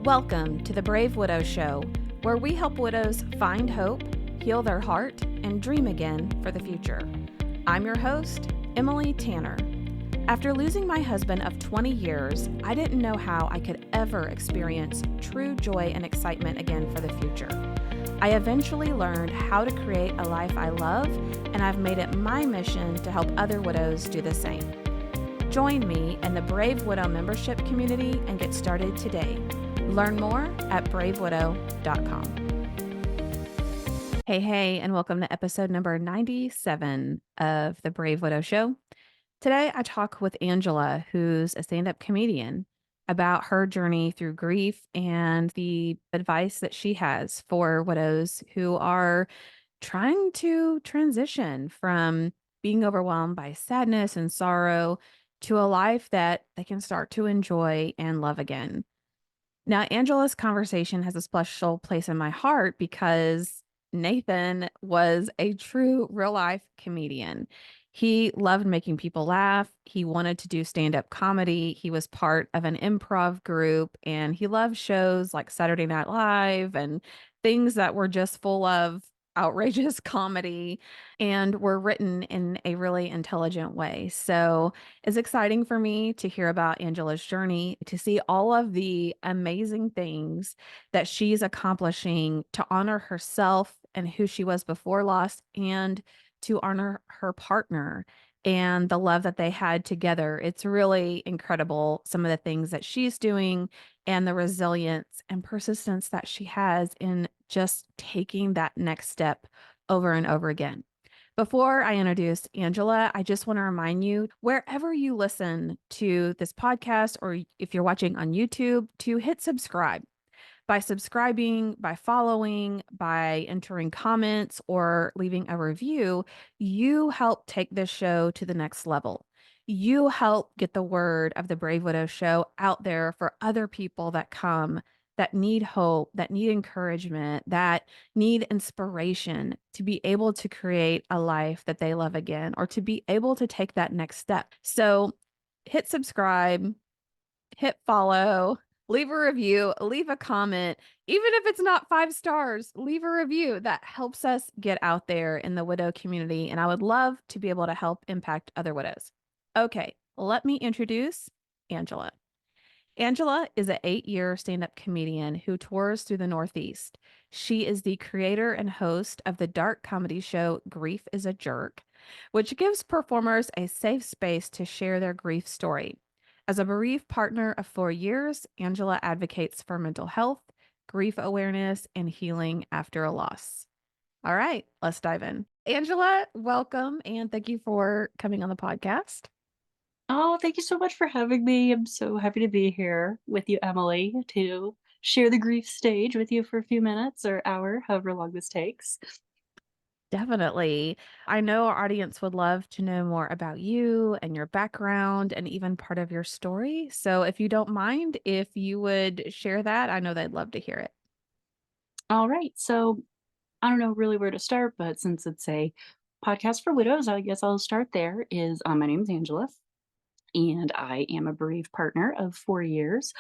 Welcome to the Brave Widow Show, where we help widows find hope, heal their heart, and dream again for the future. I'm your host, Emily Tanner. After losing my husband of 20 years, I didn't know how I could ever experience true joy and excitement again for the future. I eventually learned how to create a life I love, and I've made it my mission to help other widows do the same. Join me in the Brave Widow membership community and get started today. Learn more at bravewidow.com. Hey, and welcome to episode number 97 of the Brave Widow Show. Today, I talk with Angela, who's a stand-up comedian, about her journey through grief and the advice that she has for widows who are trying to transition from being overwhelmed by sadness and sorrow to a life that they can start to enjoy and love again. Now, Angela's conversation has a special place in my heart because Nathan was a true real life comedian. He loved making people laugh. He wanted to do stand-up comedy. He was part of an improv group, and he loved shows like Saturday Night Live and things that were just full of outrageous comedy and were written in a really intelligent way. So it's exciting for me to hear about Angela's journey, to see all of the amazing things that she's accomplishing to honor herself and who she was before loss, and to honor her partner and the love that they had together. It's really incredible, some of the things that she's doing and the resilience and persistence that she has in just taking that next step over and over again. Before I introduce Angela, I just want to remind you, wherever you listen to this podcast, or if you're watching on YouTube, to hit subscribe. By subscribing, by following, by entering comments, or leaving a review, you help take this show to the next level. You help get the word of the Brave Widow Show out there for other people that need hope, that need encouragement, that need inspiration to be able to create a life that they love again, or to be able to take that next step. So hit subscribe, hit follow, leave a review, leave a comment. Even if it's not 5 stars, leave a review. That helps us get out there in the widow community, and I would love to be able to help impact other widows. Okay, let me introduce Angela. Angela is an 8-year stand-up comedian who tours through the Northeast. She is the creator and host of the dark comedy show Grief is a Jerk, which gives performers a safe space to share their grief story. As a bereaved partner of 4 years, Angela advocates for mental health, grief awareness, and healing after a loss. All right, let's dive in. Angela, welcome, and thank you for coming on the podcast. Oh, thank you so much for having me. I'm so happy to be here with you, Emily, to share the grief stage with you for a few minutes or hour, however long this takes. Definitely. I know our audience would love to know more about you and your background and even part of your story. So if you don't mind, if you would share that, I know they'd love to hear it. All right. So I don't know really where to start, but since it's a podcast for widows, I guess I'll start there. My name is Angela, and I am a bereaved partner of 4 years.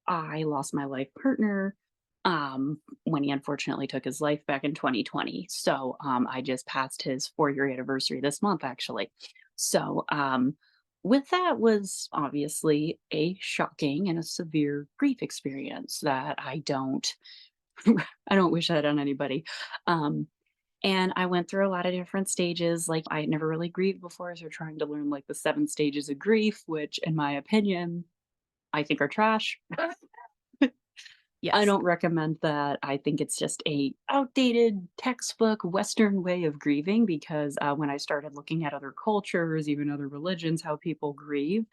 I lost my life partner when he unfortunately took his life back in 2020. So I just passed his 4 year anniversary this month, actually. So with that was obviously a shocking and a severe grief experience that I don't I don't wish that on anybody. Um, and I went through a lot of different stages. Like I had never really grieved before, so trying to learn like the 7 stages of grief, which in my opinion, I think are trash. I Yes. don't recommend that. I think it's just a outdated textbook Western way of grieving because when I started looking at other cultures, even other religions, how people grieve,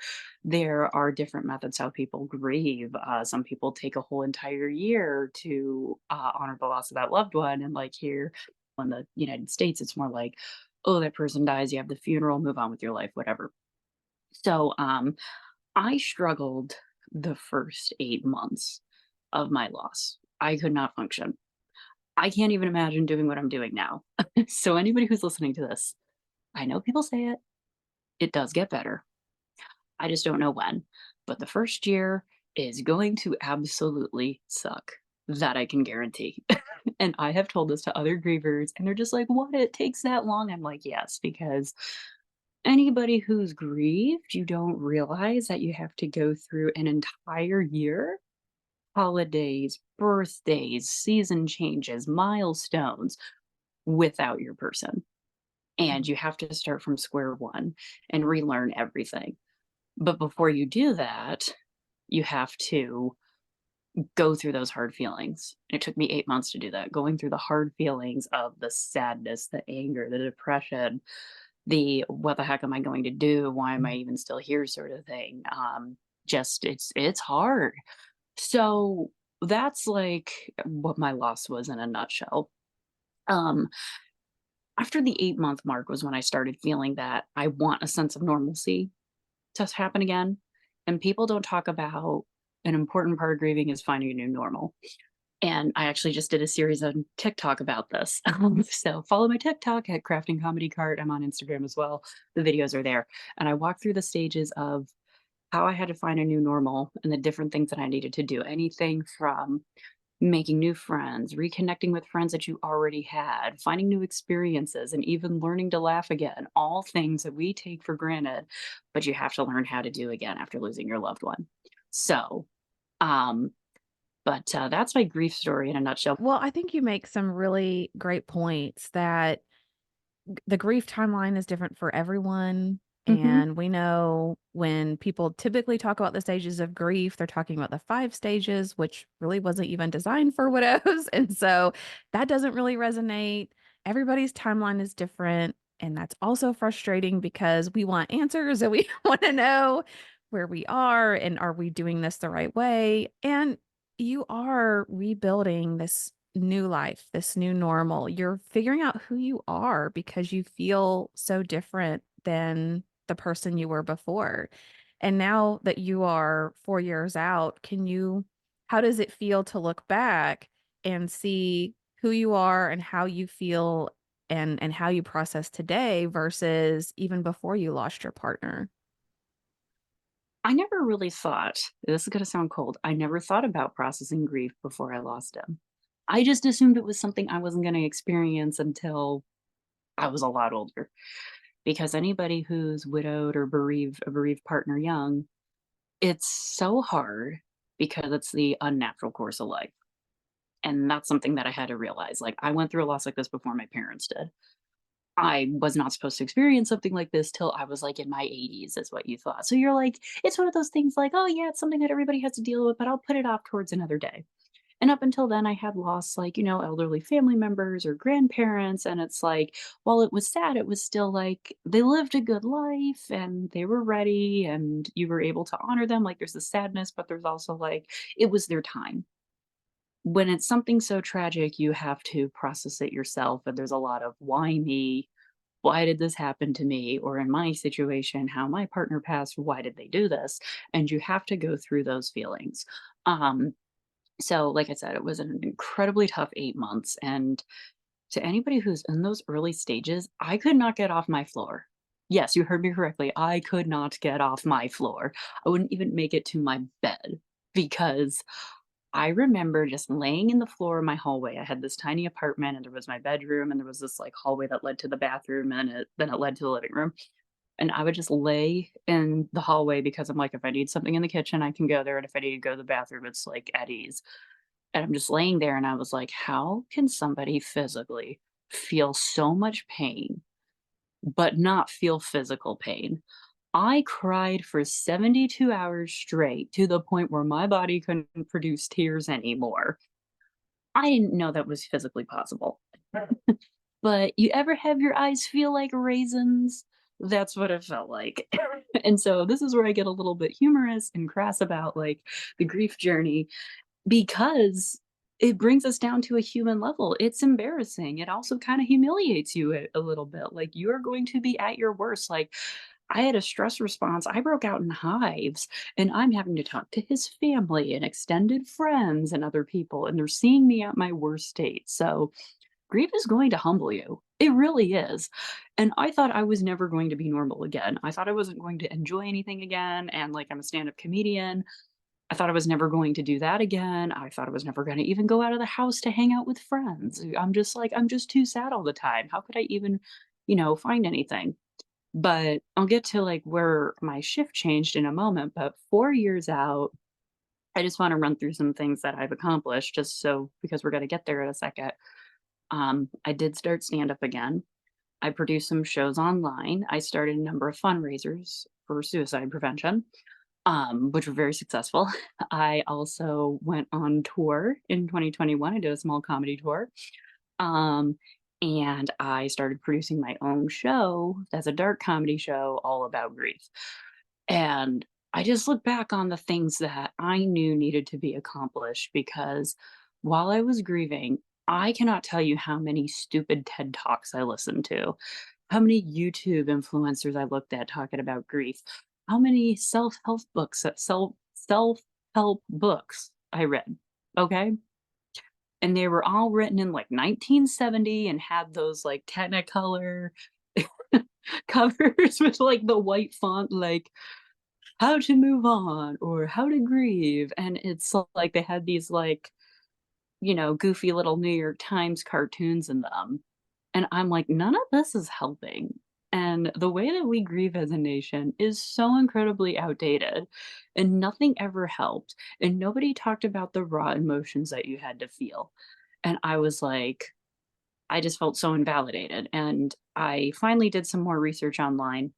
there are different methods how people grieve. Some people take a whole entire year to honor the loss of that loved one. And like here in the United States, it's more like, oh, that person dies, you have the funeral, move on with your life, whatever. So I struggled the first 8 months of my loss. I could not function. I can't even imagine doing what I'm doing now. So, anybody who's listening to this, I know people say it, it does get better. I just don't know when. But the first year, is going to absolutely suck. That I can guarantee. And I have told this to other grievers, and they're just like, "What? It takes that long?" I'm like, "Yes, because anybody who's grieved, you don't realize that you have to go through an entire year, holidays, birthdays, season changes, milestones without your person. And you have to start from square one and relearn everything. But before you do that, you have to go through those hard feelings. It took me 8 months to do that, going through the hard feelings of the sadness, the anger, the depression, the "What the heck am I going to do? Why am I even still here?" sort of thing. Just it's hard. So, that's, like, what my loss was in a nutshell. Um, After the 8-month mark was when I started feeling that I want a sense of normalcy to happen again, and people don't talk about an important part of grieving is finding a new normal. And I actually just did a series on TikTok about this. So follow my TikTok at Crafting Comedy Cart. I'm on Instagram as well. The videos are there. And I walk through the stages of how I had to find a new normal and the different things that I needed to do. Anything from making new friends, reconnecting with friends that you already had, finding new experiences, and even learning to laugh again. All things that we take for granted, but you have to learn how to do again after losing your loved one. So, um, that's my grief story in a nutshell. Well, I think you make some really great points that the grief timeline is different for everyone. Mhm. And we know when people typically talk about the stages of grief, they're talking about the 5 stages, which really wasn't even designed for widows. And so that doesn't really resonate. Everybody's timeline is different. And that's also frustrating because we want answers and we want to know where we are and are we doing this the right way? And you are rebuilding this new life, this new normal. You're figuring out who you are because you feel so different than the person you were before. And now that you are 4 years out, how does it feel to look back and see who you are and how you feel and how you process today versus even before you lost your partner? I never really thought this is gonna sound cold, I never thought about processing grief before I lost him. I just assumed it was something I wasn't gonna experience until I was a lot older, because anybody who's widowed or bereaved a bereaved partner young, it's so hard because it's the unnatural course of life, and that's something that I had to realize, like, I went through a loss like this before my parents did. I was not supposed to experience something like this till I was, like, in my 80s is what you thought. So you're like it's one of those things like, "Oh, yeah, it's something that everybody has to deal with, but I'll put it off towards another day." And up until then, I had lost, like, elderly family members or grandparents, and it's like, while it was sad, it was still like they lived a good life and they were ready and you were able to honor them. Like, there's the sadness, but there's also, like, it was their time. When it's something so tragic, you have to process it yourself, and there's a lot of, "Why me? Why did this happen to me?" Or in my situation, "How my partner passed, why did they do this?" And you have to go through those feelings. So like I said, it was an incredibly tough 8 months, and to anybody who's in those early stages, I could not get off my floor. Yes, you heard me correctly, I could not get off my floor. I wouldn't even make it to my bed because I remember just laying in the floor of my hallway. I had this tiny apartment, and there was my bedroom, and there was this, like, hallway that led to the bathroom, and it led to the living room, and I would just lay in the hallway because I'm like, "If I need something in the kitchen, I can go there, and if I need to go to the bathroom, it's, like, at ease." And I'm just laying there, and I was like, "How can somebody physically feel so much pain, but not feel physical pain?" I cried for 72 hours straight to the point where my body couldn't produce tears anymore. I didn't know that was physically possible. But you ever have your eyes feel like raisins? That's what it felt like. And so this is where I get a little bit humorous and crass about, like, the grief journey because it brings us down to a human level. It's embarrassing. It also kinda humiliates you a little bit. Like, you're going to be at your worst. Like, I had a stress response. I broke out in hives, and I'm having to talk to his family and extended friends and other people, and they're seeing me at my worst state. So, grief is going to humble you. It really is. And I thought I was never going to be normal again. I thought I wasn't going to enjoy anything again, and, like, I'm a stand-up comedian. I thought I was never going to do that again. I thought I was never gonna even go out of the house to hang out with friends. I'm just like, I'm just too sad all the time. How could I even, find anything? But I'll get to, like, where my shift changed in a moment, but 4 years out, I just wanna run through some things that I've accomplished just so because we're gonna get there in a second. I did start stand-up again. I produced some shows online. I started a number of fundraisers for suicide prevention, which were very successful. I also went on tour in 2021. I did a small comedy tour. Um, and I started producing my own show that's a dark comedy show all about grief. And I just look back on the things that I knew needed to be accomplished because while I was grieving, I cannot tell you how many stupid TED Talks I listened to, how many YouTube influencers I looked at talking about grief, how many self-help books I read. Okay? And they were all written in, like, 1970 and had those, like, Technicolor covers with, like, the white font, like, "How to move on," or "How to grieve," and it's like they had these, like, goofy little New York Times cartoons in them, and I'm like, "None of this is helping." And the way that we grieve as a nation is so incredibly outdated, and nothing ever helped, and nobody talked about the raw emotions that you had to feel. And I was like, I just felt so invalidated, and I finally did some more research online,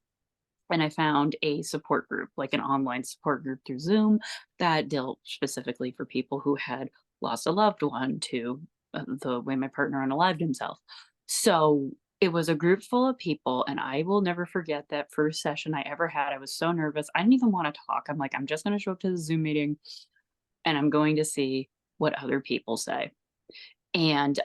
and I found a support group, like an online support group through Zoom that dealt specifically for people who had lost a loved one to the way my partner unalived himself. So it was a group full of people, and I will never forget that first session I ever had. I was so nervous. I didn't even want to talk. I'm like, I'm just going to show up to the Zoom meeting and I'm going to see what other people say. And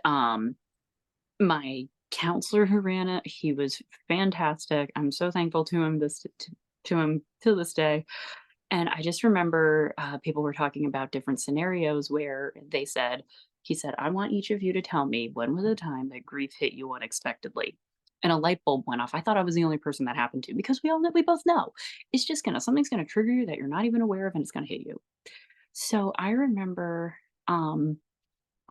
my counselor who ran it, he was fantastic. I'm so thankful to him to him to this day. And I just remember people were talking about different scenarios where he said, I want each of you to tell me when was the time that grief hit you unexpectedly. And a light bulb went off. I thought I was the only person that happened to because we both know it's just something's gonna trigger you that you're not even aware of and it's gonna hit you. So I remember um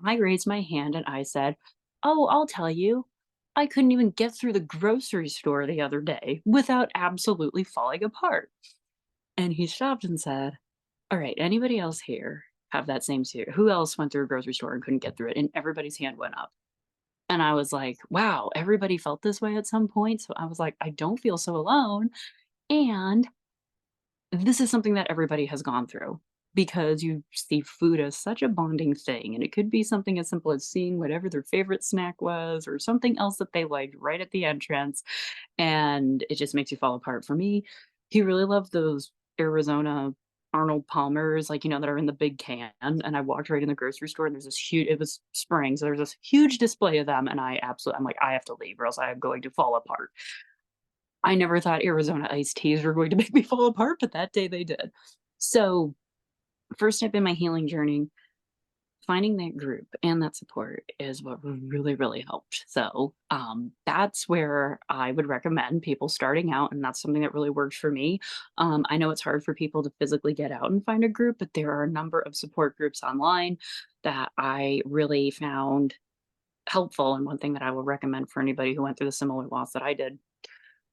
I raised my hand and I said, "Oh, I'll tell you. I couldn't even get through the grocery store the other day without absolutely falling apart." And he stopped and said, "All right, anybody else here have that same fear? Who else went through a grocery store and couldn't get through it?" And everybody's hand went up. And I was like, wow, everybody felt this way at some point. So I was like, I don't feel so alone. And this is something that everybody has gone through because you see food as such a bonding thing, and it could be something as simple as seeing whatever their favorite snack was or something else that they liked right at the entrance, and it just makes you fall apart. For me, he really loved those Arizona Arnold Palmers, like, that are in the big can, and I walked right in the grocery store, and there's this huge it was spring, so there's this huge display of them, and I'm like, "I have to leave or else I am going to fall apart." I never thought Arizona iced teas were going to make me fall apart, but that day they did. So, first step in my healing journey, finding that group and that support is what really, really helped. So, that's where I would recommend people starting out, and that's something that really worked for me. I know it's hard for people to physically get out and find a group, but there are a number of support groups online that I really found helpful. And one thing that I will recommend for anybody who went through the similar loss that I did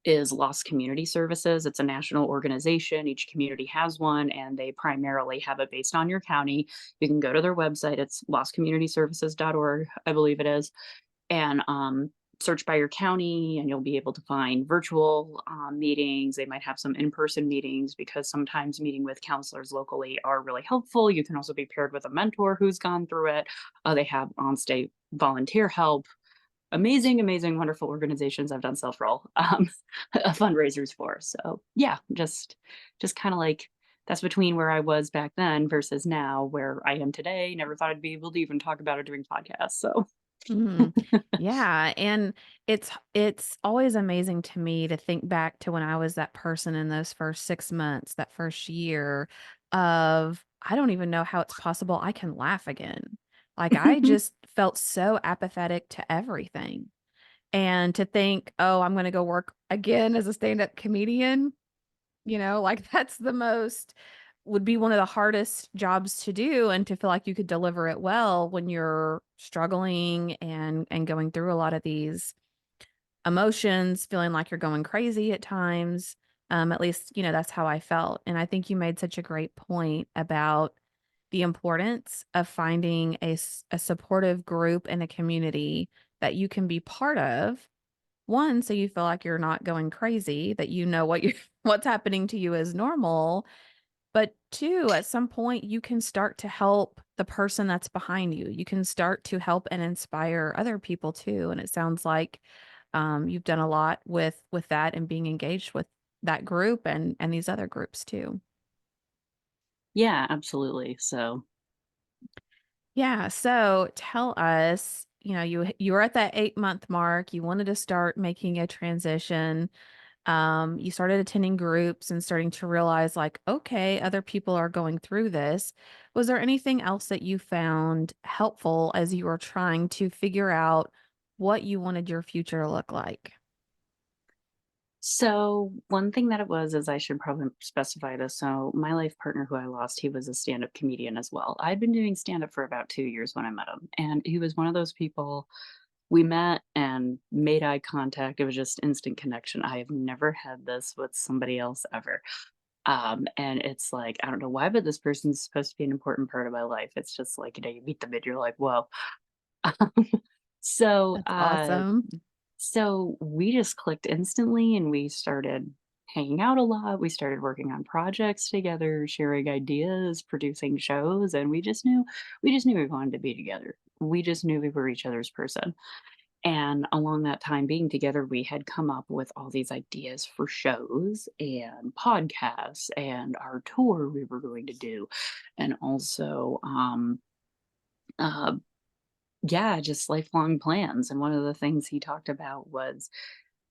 is Lost Community Services. It's a national organization. Each community has one, and they primarily have it based on your county. You can go to their website. It's lostcommunityservices.org, I believe it is, and search by your county, and you'll be able to find virtual meetings. They might have some in-person meetings because sometimes meeting with counselors locally are really helpful. You can also be paired with a mentor who's gone through it. They have on-state volunteer help. Amazing, amazing, wonderful organizations I've done self-roll, fundraisers for. So, yeah, just kinda like that's between where I was back then versus now where I am today. Never thought I'd be able to even talk about it doing podcasts, so Mhm. Yeah, and it's always amazing to me to think back to when I was that person in those first 6 months, that first year of, I don't even know how it's possible I can laugh again. Like, I just felt so apathetic to everything, and to think, "Oh, I'm gonna go work again as a stand-up comedian," like, that's the most would be one of the hardest jobs to do and to feel like you could deliver it well when you're struggling and going through a lot of these emotions, feeling like you're going crazy at times. At least, that's how I felt. And I think you made such a great point about the importance of finding a supportive group and a community that you can be part of. One, so you feel like you're not going crazy, that you know what you what's happening to you is normal. But two, at some point, you can start to help the person that's behind you. You can start to help and inspire other people too. And it sounds like you've done a lot with that and being engaged with that group and these other groups too. Yeah, absolutely. So Yeah. So tell us, you were at that 8 month mark. You wanted to start making a transition. You started attending groups and starting to realize, like, okay, other people are going through this. Was there anything else that you found helpful as you were trying to figure out what you wanted your future to look like? So one thing that it was is I should probably specify this. So my life partner who I lost, he was a stand-up comedian as well. I'd been doing stand-up for about 2 years when I met him. And he was one of those people we met and made eye contact. It was just instant connection. I have never had this with somebody else ever. And it's like, I don't know why, but this person's supposed to be an important part of my life. It's just like, you meet them and you're like, whoa. so That's uh awesome. so we just clicked instantly and we started hanging out a lot. We started working on projects together, sharing ideas, producing shows, and we just knew we wanted to be together. We just knew we were each other's person. And along that time being together, we had come up with all these ideas for shows and podcasts and our tour we were going to do. And also uh yeah, just lifelong plans. And one of the things he talked about was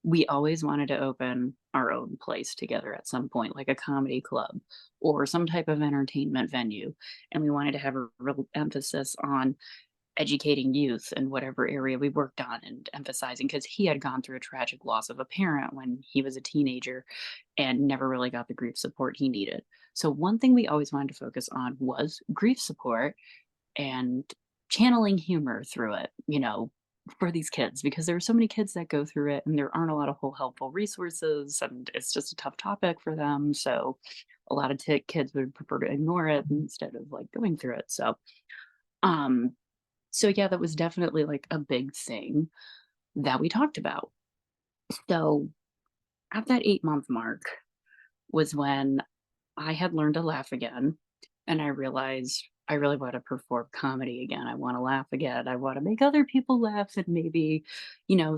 we always wanted to open our own place together at some point, like a comedy club or some type of entertainment venue. And we wanted to have a real emphasis on educating youth in whatever area we worked on and emphasizing because he had gone through a tragic loss of a parent when he was a teenager and never really got the grief support he needed. So, one thing we always wanted to focus on was grief support and channeling humor through it, for these kids because there are so many kids that go through it and there aren't a lot of whole helpful resources and it's just a tough topic for them. So a lot of kids would prefer to ignore it instead of like going through it. Um, so yeah, that was definitely like a big thing that we talked about. So at that 8 month mark was when I had learned to laugh again, and I realized I really want to perform comedy again. I want to laugh again. I want to make other people laugh and maybe,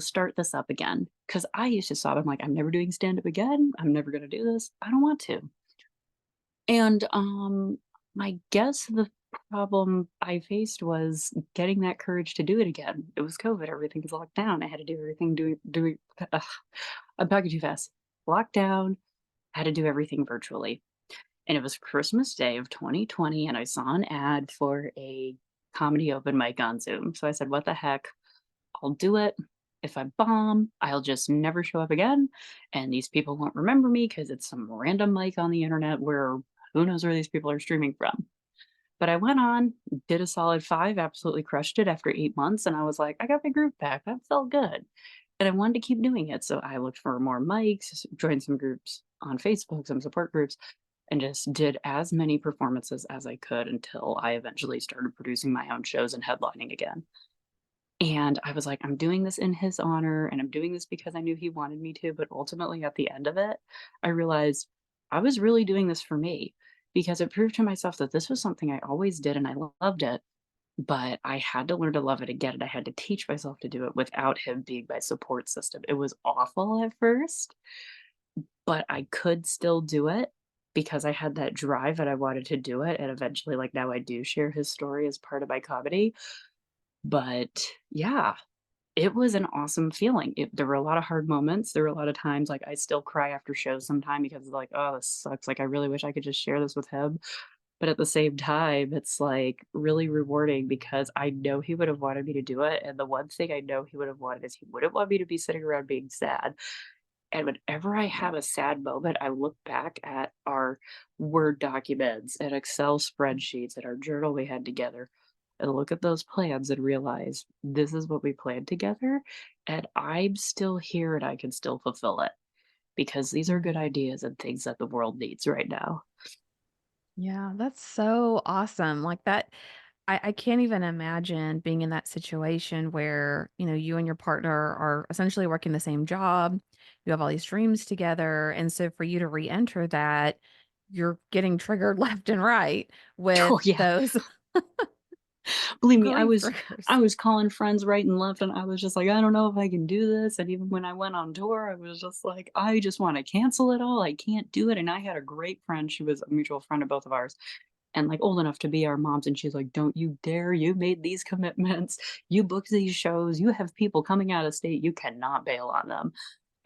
start this up again. Because I used to stop. I'm like, I'm never doing stand up again. I'm never going to do this. I don't want to. And I guess the problem I faced was getting that courage to do it again. It was COVID. Everything's locked down. I had to do everything doing. I'm talking too fast. Lockdown. Had to do everything virtually, and it was Christmas Day of 2020, and I saw an ad for a comedy open mic on Zoom. So I said, "What the heck? I'll do it. If I bomb, I'll just never show up again, and these people won't remember me because it's some random mic on the internet where who knows where these people are streaming from." But I went on, did a solid 5, absolutely crushed it after 8 months, and I was like, "I got my group back. That felt good." And I wanted to keep doing it, so I looked for more mics, joined some groups on Facebook, some support groups, and just did as many performances as I could until I eventually started producing my own shows and headlining again. And I was like, I'm doing this in his honor and I'm doing this because I knew he wanted me to. But ultimately, at the end of it, I realized I was really doing this for me because it proved to myself that this was something I always did and I loved it. But I had to learn to love it again. And I had to teach myself to do it without him being my support system. It was awful at first, but I could still do it because I had that drive and I wanted to do it, and eventually, like, now I do share his story as part of my comedy, but yeah, it was an awesome feeling. There were a lot of hard moments, there were a lot of times, like, I still cry after shows sometime because, like, "Oh, this sucks, like, I really wish I could just share this with him," but at the same time, it's, like, really rewarding because I know he would have wanted me to do it, and the one thing I know he would have wanted is he wouldn't want me to be sitting around being sad. And whenever I have a sad moment, I look back at our Word documents and Excel spreadsheets and our journal we had together and look at those plans and realize this is what we planned together. And I'm still here and I can still fulfill it because these are good Mhm. ideas and things that the world needs right now. Yeah, that's so awesome. Like that, I can't even imagine being in that situation where, you and your partner are essentially working the same job. You have all these dreams together. And so for you to re-enter that, you're getting triggered left and right with Oh, yeah. those Believe me, grief I triggers. was calling friends right and left, and I was just like, "I don't know if I can do this," and even when I went on tour, I was just like, "I just wanna cancel it all, I can't do it," and I had a great friend, she was a mutual friend of both of ours, and, like, old enough to be our moms, and she's like, "Don't you dare, you made these commitments, you booked these shows, you have people coming out of state, you cannot bail on them,"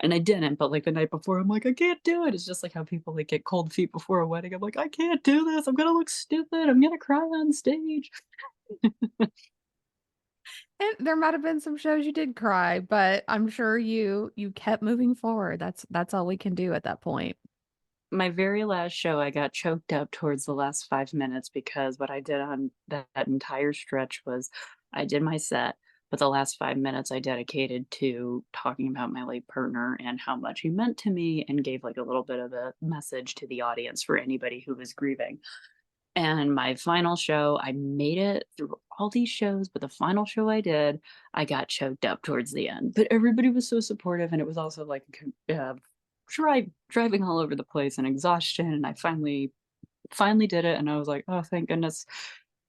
and I didn't, but, like, the night before, I'm like, "I can't do it." It's just like how people, like, get cold feet before a wedding, I'm like, "I can't do this, I'm gonna look stupid, I'm gonna cry on stage." And there might have been some shows you did cry, but I'm sure you kept moving forward. That's all we can do at that point. My very last show, I got choked up towards the last 5 minutes because what I did on that entire stretch was I did my set, but the last 5 minutes I dedicated to talking about my late partner and how much he meant to me and gave, like, a little bit of a message to the audience for anybody who was grieving. And my final show, I made it through all these shows, but the final show I did, I got choked up towards the end. But everybody was so supportive, and it was also like driving all over the place and exhaustion. And I finally did it, and I was like, oh, thank goodness.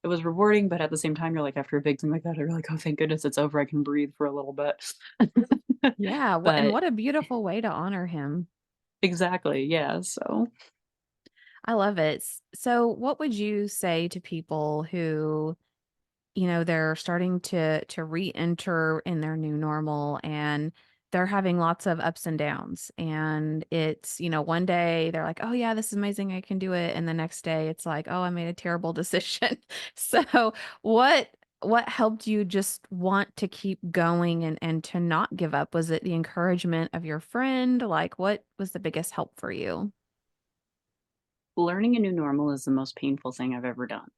It was rewarding, but at the same time, you're like after a big thing like that, you're like, oh, thank goodness it's over. I can breathe for a little bit. Yeah, and But what a beautiful way to honor him. exactly, yeah. So I love it. So what would you say to people who, they're starting to re-enter in their new normal and they're having lots of ups and downs and it's, one day they're like, "Oh yeah, this is amazing. I can do it." And the next day it's like, "Oh, I made a terrible decision." So, what helped you just want to keep going and to not give up? Was it the encouragement of your friend? Like what was the biggest help for you? learning a new normal is the most painful thing I've ever done.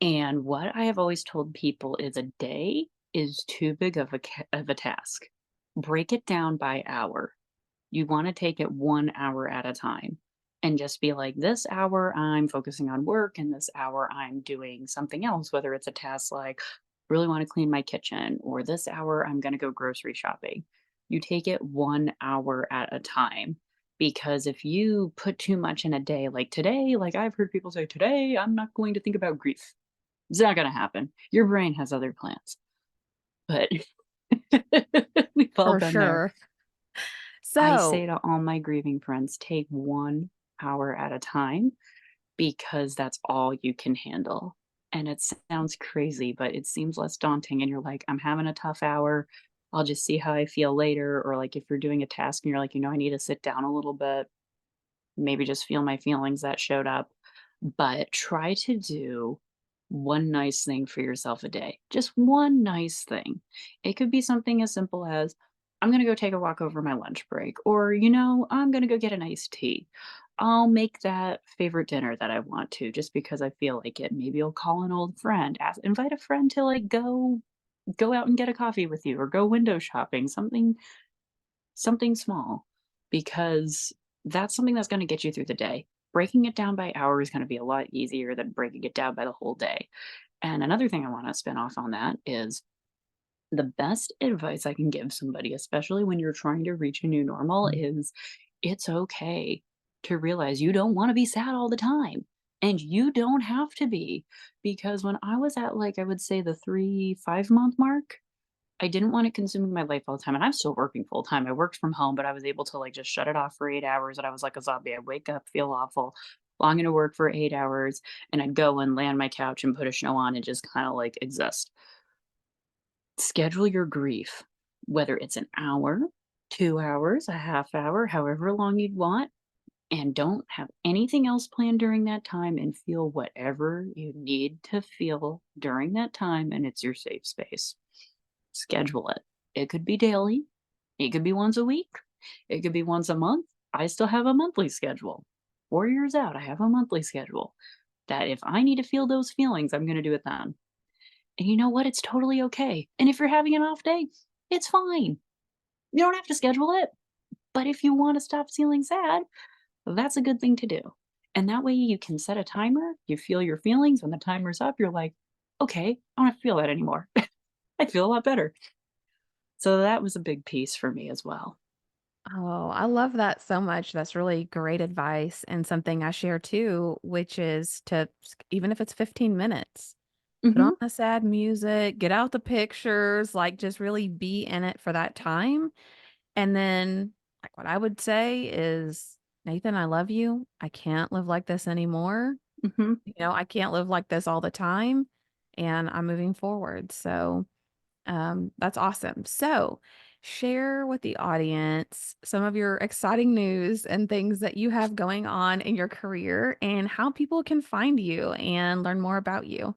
And what I have always told people is a day is too big of a task. Break it down by hour. You want to take it 1 hour at a time and just be like, this hour I'm focusing on work, and this hour I'm doing something else, whether it's a task like, really want to clean my kitchen, or this hour I'm going to go grocery shopping. You take it 1 hour at a time. Because if you put too much in a day, like today, like I've heard people say, today I'm not going to think about grief. It's not gonna happen. Your brain has other plans, but we've all For been there. sure. I say So, to all my grieving friends, take 1 hour at a time because that's all you can handle. And it sounds crazy, but it seems less daunting, and you're like, "I'm having a tough hour. I'll just see how I feel later," or, like, if you're doing a task and you're like, "I need to sit down a little bit, maybe just feel my feelings that showed up." But try to do one nice thing for yourself a day. Just one nice thing. It could be something as simple as, I'm going to go take a walk over my lunch break, or, I'm going to go get an iced tea. I'll make that favorite dinner that I want to just because I feel like it. Maybe I'll call an old friend, invite a friend to like go out and get a coffee with you or go window shopping, something small, because that's something that's gonna get you through the day. Breaking it down by hour is gonna be a lot easier than breaking it down by the whole day. And another thing I wanna spin off on that is the best advice I can give somebody, especially when you're trying to reach a new normal, is it's okay to realize you don't wanna be sad all the time, and you don't have to be, because when I was at, like, I would say the 3, 5-month mark, I didn't want it consuming my life all the time, and I'm still working full time. I worked from home, but I was able to, like, just shut it off for 8 hours, and I was like a zombie. I'd wake up, feel awful, log into work for 8 hours, and I'd go and lay on my couch and put a show on and just kinda, like, exist. Schedule your grief, whether it's an hour, 2 hours, a half hour, however long you'd want, and don't have anything else planned during that time, and feel whatever you need to feel during that time, and it's your safe space. Schedule it. It could be daily, it could be once a week, It could be once a month. I still have a monthly schedule. 4 years out, I have a monthly schedule that if I need to feel those feelings, I'm going to do it then. And you know what? It's totally okay. And if you're having an off day, it's fine. You don't have to schedule it. But if you want to stop feeling sad, that's a good thing to do. And that way you can set a timer, you feel your feelings. When the timer's up, you're like, okay, I don't have to feel that anymore. I feel a lot better. So that was a big piece for me as well. Oh, I love that so much. That's really great advice and something I share too, which is to even if it's 15 minutes, put on Hmm. the sad music, get out the pictures, like just really be in it for that time. And then, like, what I would say is, Nathan, I love you. I can't live like this anymore. Hmm. I can't live like this all the time. And I'm moving forward. So, that's awesome. So, share with the audience some of your exciting news and things that you have going on in your career and how people can find you and learn more about you.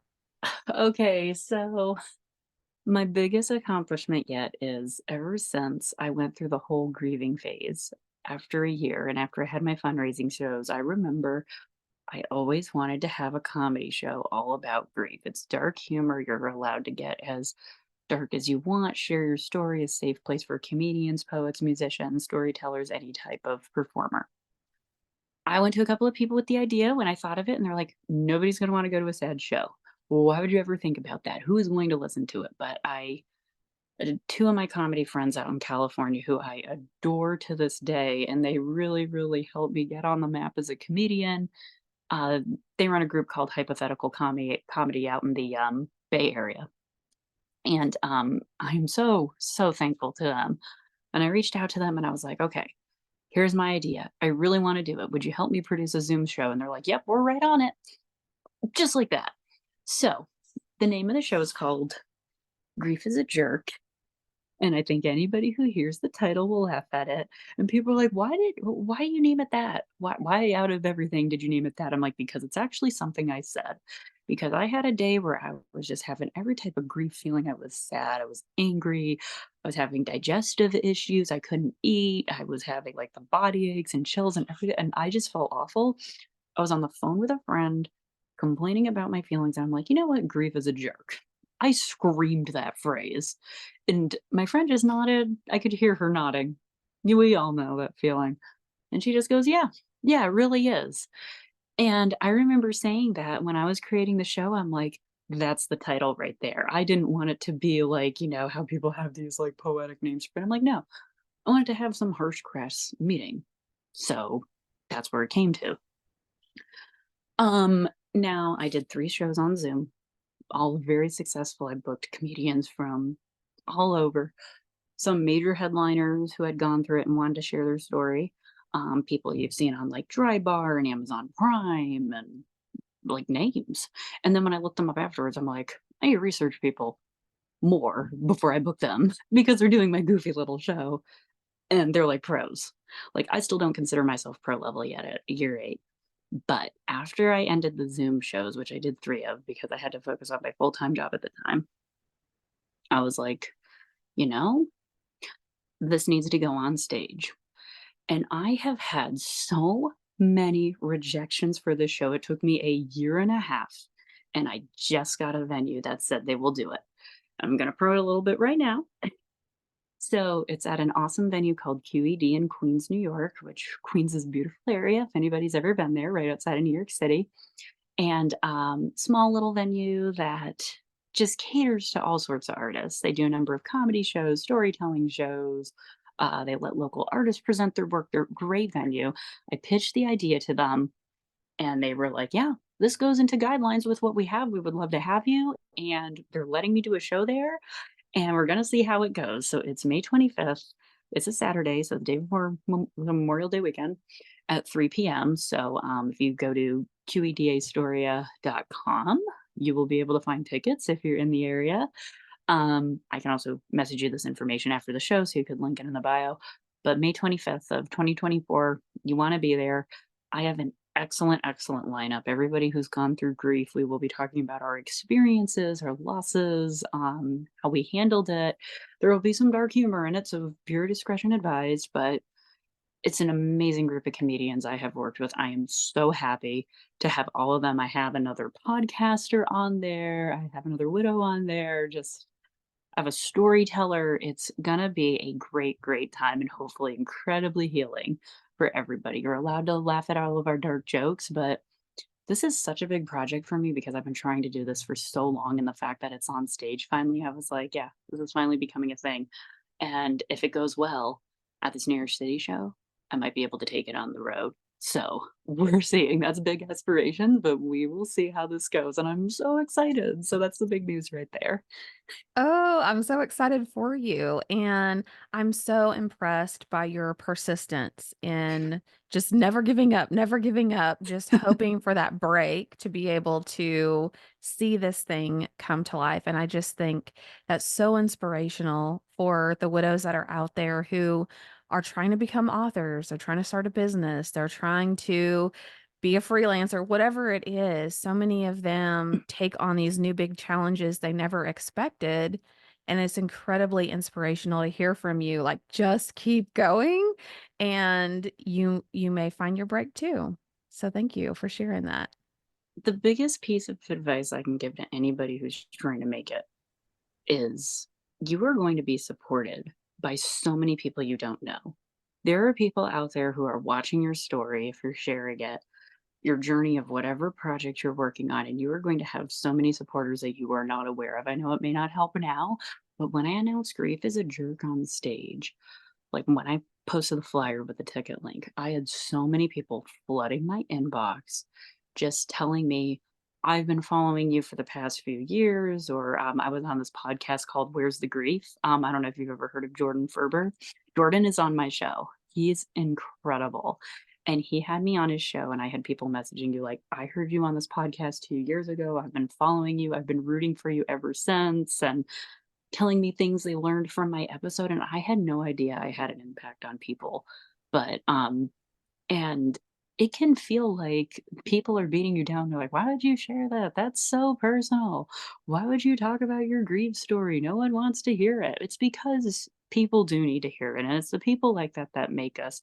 Okay, so my biggest accomplishment yet is ever since I went through the whole grieving phase after a year and after I had my fundraising shows, I remember I always wanted to have a comedy show all about grief. It's dark humor. You're allowed to get as dark as you want, share your story, a safe place for comedians, poets, musicians, storytellers, any type of performer. I went to a couple of people with the idea when I thought of it, and they're like, nobody's going to want to go to a sad show. Well, why would you ever think about that? Who is going to listen to it? But two of my comedy friends out in California who I adore to this day, and they really, really helped me get on the map as a comedian. Uh, they run a group called Hypothetical Comedy out in the Bay Area. And I'm so, so thankful to them. And I reached out to them and I was like, okay, here's my idea. I really want to do it. Would you help me produce a Zoom show? And they're like, yep, we're right on it. Just like that. So the name of the show is called Grief is a Jerk. And I think anybody who hears the title will laugh at it. And people are like, why do you name it that? Why out of everything did you name it that? I'm like, because it's actually something I said. Because I had a day where I was just having every type of grief feeling. I was sad, I was angry, I was having digestive issues, I couldn't eat, I was having like the body aches and chills and everything. And I just felt awful. I was on the phone with a friend complaining about my feelings. And I'm like, you know what? Grief is a jerk. I screamed that phrase. And my friend just nodded. I could hear her nodding. We all know that feeling. And she just goes, yeah, yeah, it really is. And I remember saying that when I was creating the show, I'm like, that's the title right there. I didn't want it to be like, how people have these like poetic names, but I'm like, no, I wanted to have some harsh, crass meaning. So that's where it came to. Now I did 3 shows on Zoom, all very successful. I booked comedians from all over, some major headliners who had gone through it and wanted to share their story, people you've seen on, like, Dry Bar and Amazon Prime and, like, names, and then when I looked them up afterwards, I'm like, I need to research people more before I book them because they're doing my goofy little show, and they're, like, pros. Like, I still don't consider myself pro level yet at year 8. But after I ended the Zoom shows, which I did 3 of because I had to focus on my full-time job at the time, I was like, "You know, this needs to go on stage." And I have had so many rejections for this show. It took me a year and a half, and I just got a venue that said they will do it. I'm gonna promote a little bit right now. So, it's at an awesome venue called QED in Queens, New York, which Queens is a beautiful area if anybody's ever been there, right outside of New York City. And small little venue that just caters to all sorts of artists. They do a number of comedy shows, storytelling shows. They let local artists present their work. They're a great venue. I pitched the idea to them, and they were like, "Yeah, this goes into guidelines with what we have. We would love to have you." And they're letting me do a show there, and we're gonna see how it goes. So it's May 25th. It's a Saturday, so the day before Memorial Day weekend at 3 p.m. So if you go to qedastoria.com, you will be able to find tickets if you're in the area. I can also message you this information after the show so you could link it in the bio. But May 25th of 2024, you want to be there. I have an excellent, excellent lineup. Everybody who's gone through grief, we will be talking about our experiences, our losses, how we handled it. There will be some dark humor in it, so viewer discretion advised, but It's an amazing group of comedians I have worked with. I am so happy to have all of them. I have another podcaster on there. I have another widow on there. Just I have a storyteller. It's gonna be a great, great time and hopefully incredibly healing for everybody. You're allowed to laugh at all of our dark jokes, but this is such a big project for me because I've been trying to do this for so long. And the fact that it's on stage finally, I was like, yeah, this is finally becoming a thing. And if it goes well at this New York City show, I might be able to take it on the road. So we're seeing that's big aspirations, but we will see how this goes. And I'm so excited. So that's the big news right there. Oh, I'm so excited for you. And I'm so impressed by your persistence in just never giving up, just hoping for that break to be able to see this thing come to life. And I just think that's so inspirational for the widows that are out there who are trying to become authors. They're trying to start a business. They're trying to be a freelancer, whatever it is. So many of them take on these new big challenges they never expected. And it's incredibly inspirational to hear from you. Like, just keep going and you may find your break too. So thank you for sharing that. The biggest piece of advice I can give to anybody who's trying to make it is you are going to be supported by so many people you don't know. There are people out there who are watching your story if you're sharing it, your journey of whatever project you're working on, and you are going to have so many supporters that you are not aware of. I know it may not help now, but when I announced Grief is a Jerk on stage, like when I posted the flyer with the ticket link, I had so many people flooding my inbox just telling me, I've been following you for the past few years, or I was on this podcast called Where's the Grief? I don't know if you've ever heard of Jordan Ferber. Jordan is on my show. He's incredible. And he had me on his show, and I had people messaging you like, I heard you on this podcast 2 years ago. I've been following you. I've been rooting for you ever since. And telling me things they learned from my episode, and I had no idea I had an impact on people. But, and it can feel like people are beating you down. They're like, "Why would you share that? That's so personal. Why would you talk about your grief story? No one wants to hear it." It's because people do need to hear it, and it's the people like that that make us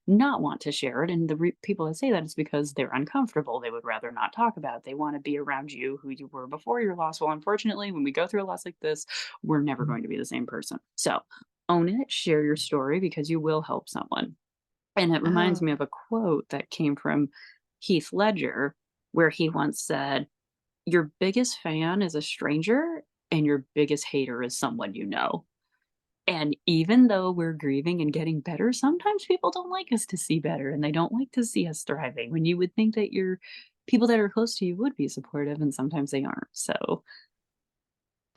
not want to share it, and the people that say that is because they're uncomfortable. They would rather not talk about it. They wanna be around you who you were before your loss. Well, unfortunately, when we go through a loss like this, we're never going to be the same person. So, own it, share your story because you will help someone. And it reminds Oh, me of a quote that came from Heath Ledger, where he once said, "Your biggest fan is a stranger, and your biggest hater is someone you know." And even though we're grieving and getting better, sometimes people don't like us to see better, and they don't like to see us thriving when you would think that your people that are close to you would be supportive, and sometimes they aren't.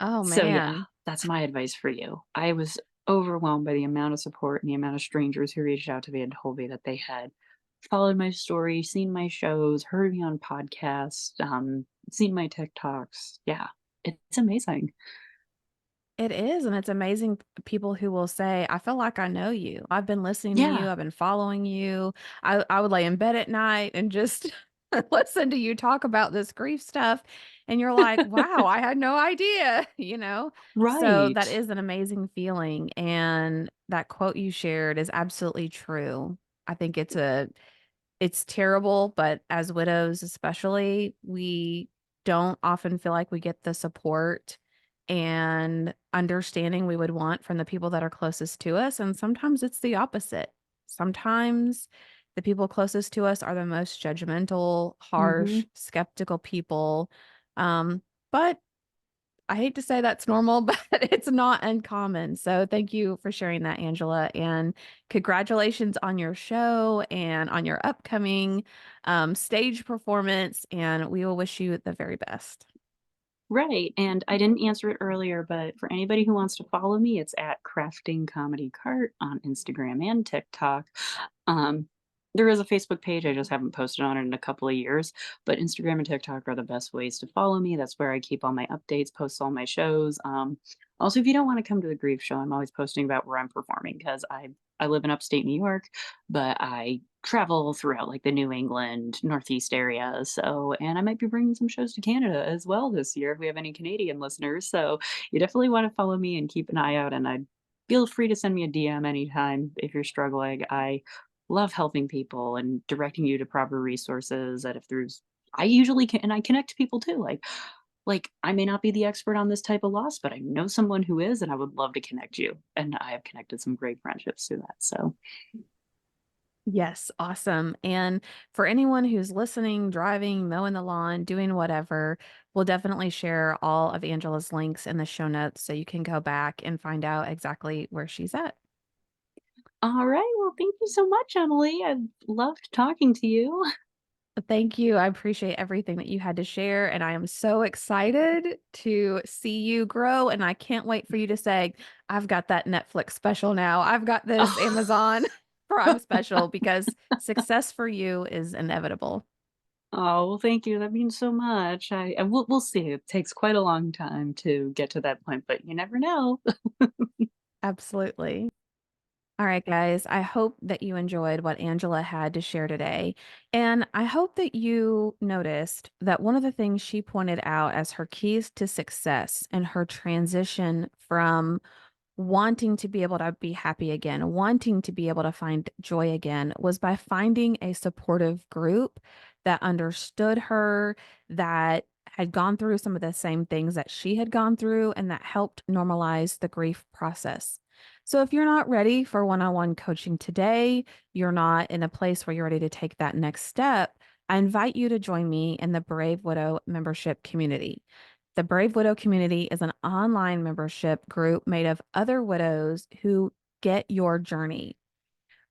oh So yeah, man. that's my advice for you. I was overwhelmed by the amount of support and the amount of strangers who reached out to me and told me that they had followed my story, seen my shows, heard me on podcasts, seen my TikToks. Yeah, it's amazing. It is, and it's amazing people who will say, "I feel like I know you. I've been listening to you. Yeah, I've been following you." I would lay in bed at night and just listen to you talk about this grief stuff, and you're like, "Wow, I had no idea," you know? So that right. is an amazing feeling, and that quote you shared is absolutely true. I think it's terrible, but as widows especially, we don't often feel like we get the support and understanding we would want from the people that are closest to us, and sometimes it's the opposite. Sometimes the people closest to us are the most judgmental, harsh, Mhm. skeptical people, but I hate to say that's normal, but it's not uncommon. So thank you for sharing that, Angela, and congratulations on your show and on your upcoming stage performance. And we will wish you the very best. Right, and I didn't answer it earlier, but for anybody who wants to follow me, it's at Crafting Comedy Cart on Instagram and TikTok. Um, there is a Facebook page, I just haven't posted on it in a couple of years, but Instagram and TikTok are the best ways to follow me. That's where I keep all my updates, post all my shows. Also, if you don't want to come to the grief show, I'm always posting about where I'm performing because I live in upstate New York, but I travel throughout like the New England, Northeast area. So, and I might be bringing some shows to Canada as well this year if we have any Canadian listeners. So, you definitely want to follow me and keep an eye out. And I feel free to send me a DM anytime if you're struggling. I love helping people and directing you to proper resources that if there's I usually can and I connect to people too, like, I may not be the expert on this type of loss, but I know someone who is, and I would love to connect you, and I have connected some great friendships through that, so Yes, awesome. And for anyone who's listening, driving, mowing the lawn, doing whatever, we'll definitely share all of Angela's links in the show notes so you can go back and find out exactly where she's at. alright, well, thank you so much, Emily, I've loved talking to you. Thank you. I appreciate everything that you had to share. And I am so excited to see you grow. And I can't wait for you to say, I've got that Netflix special now. I've got this Amazon Prime special because success for you is inevitable. Oh, well, thank you, that means so much, and we'll see, it takes quite a long time to get to that point, but you never know. Absolutely. All right, guys. I hope that you enjoyed what Angela had to share today. And I hope that you noticed that one of the things she pointed out as her keys to success and her transition from wanting to be able to be happy again, wanting to be able to find joy again, was by finding a supportive group that understood her, that had gone through some of the same things that she had gone through, and that helped normalize the grief process. So, if you're not ready for one on one coaching today, you're not in a place where you're ready to take that next step, I invite you to join me in the Brave Widow membership community. The Brave Widow community is an online membership group made of other widows who get your journey.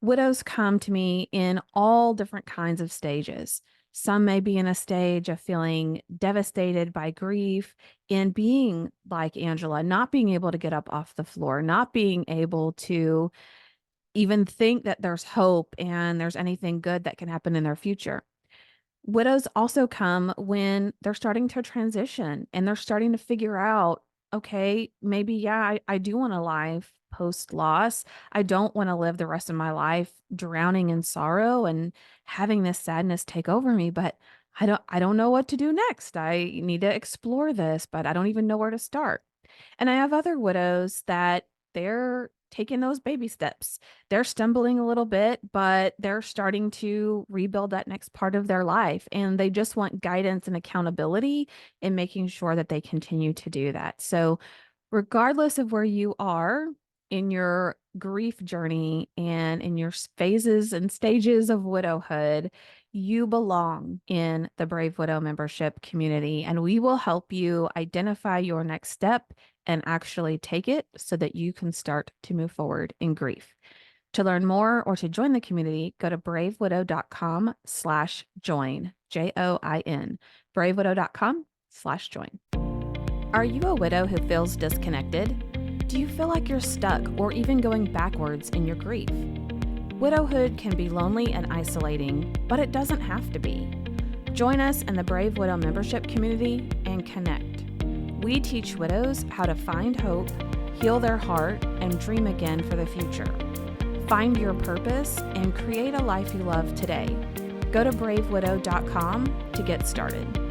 Widows come to me in all different kinds of stages. Some may be in a stage of feeling devastated by grief and being like Angela, not being able to get up off the floor, not being able to even think that there's hope and there's anything good that can happen in their future. Widows also come when they're starting to transition and they're starting to figure out, okay, maybe, yeah, I do want a life post loss. I don't want to live the rest of my life drowning in sorrow and having this sadness take over me, but I don't know what to do next. I need to explore this, but I don't even know where to start. And I have other widows that they're taking those baby steps. They're stumbling a little bit, but they're starting to rebuild that next part of their life. And they just want guidance and accountability in making sure that they continue to do that. So, regardless of where you are in your grief journey and in your phases and stages of widowhood, you belong in the Brave Widow membership community, and we will help you identify your next step and actually take it so that you can start to move forward in grief. To learn more or to join the community, go to bravewidow.com/join, JOIN, bravewidow.com/join. Are you a widow who feels disconnected? Do you feel like you're stuck or even going backwards in your grief? Widowhood can be lonely and isolating, but it doesn't have to be. Join us in the Brave Widow membership community and connect. We teach widows how to find hope, heal their heart, and dream again for the future. Find your purpose and create a life you love today. Go to bravewidow.com to get started.